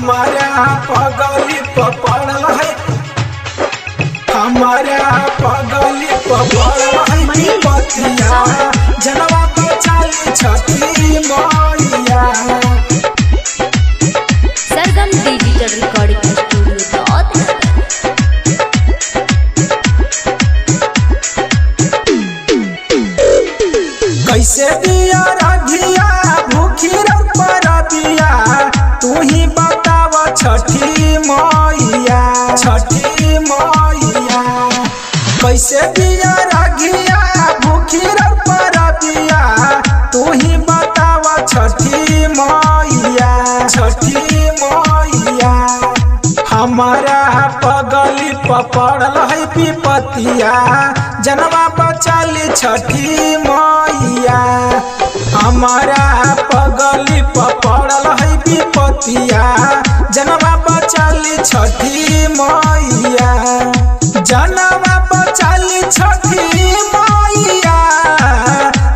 हमारा पगली पड़ल है, हमारा पगली पड़ल है विपतिया जनवा बचाली छठी मैया। सरगम डिजिटल रिकॉर्डिंग स्टूडियो कैसे दिया रघिया भूखी परबिया तू ही बताव छठी मैया, छठी मैया। कैसे दिया रघिया भूखी परबिया तू ही बताव छठी मैया, छठी मैया। हमारा पगली पड़ल है विपतिया जनवा बचाली छठी मैया। हमारा पगली पड़ल है विपतिया जनवा बचाली छठी मैया, जनवा बचाली छठी मैया,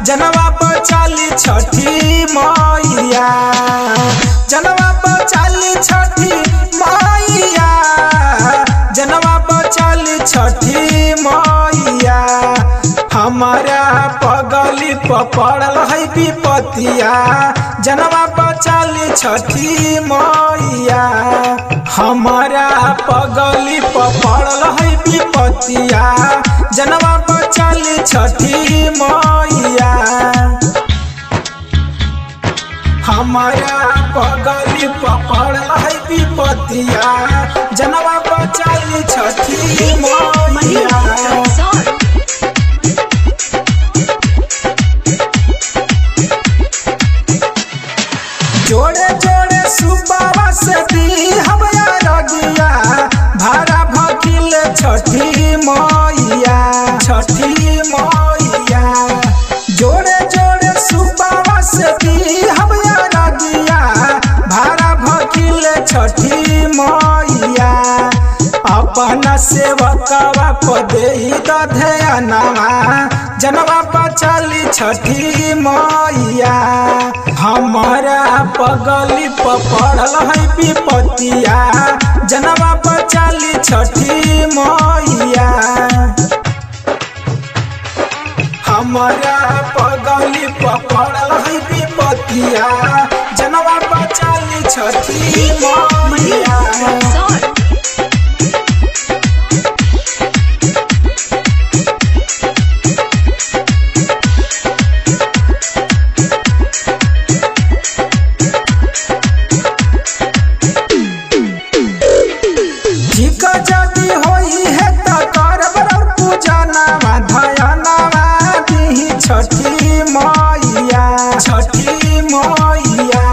जनवा बचाली छठी मैया, जनवा बचाली छठी मैया, जनवा बचाली छठी मैया। हमारा पगली पड़ल है विपतिया जनवा बचाली छठी मैया। हमारा पगली पड़ल है विपतिया जनवा बचाली छठी मैया। हमारा पगली पड़ल है विपतिया जनवा बचाली छठी मैया। जोड़े जोड़े सुबावा से दी हमारा रगिया भारा भकिल छठी मैया, छठी मैया। जोड़े जोड़े सुबावा से दी हमारा रगिया भारा भकिल छठी मैया। अपना सेवकवा पदे दधनवा जनवा बचाली छठी मैया। हमारा पगली पड़ल है विपतिया जनवा बचाली छठी मैया। हमारा पगली पड़ल है विपतिया जनवा बचाली छठी मैया। जदी होई है त करब पूजनवा धयनवा दी छठी मैया, छठी मैया।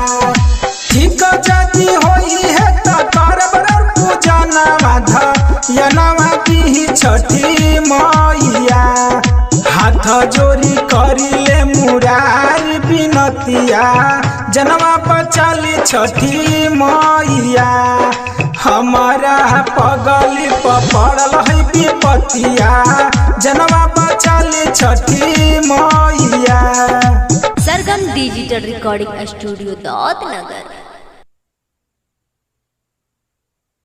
ठीक जदी होई है त करब पूजनवा धयनवा दी छठी मैया। हाथ जोड़ी करिले मुरारी बिनतिया जनवा बचाली छठी मैया। हमारा पगली पड़ल है विपतिया जनवा बचाली छठी मैया। सरगम डिजिटल रिकॉर्डिंग स्टूडियो नगर।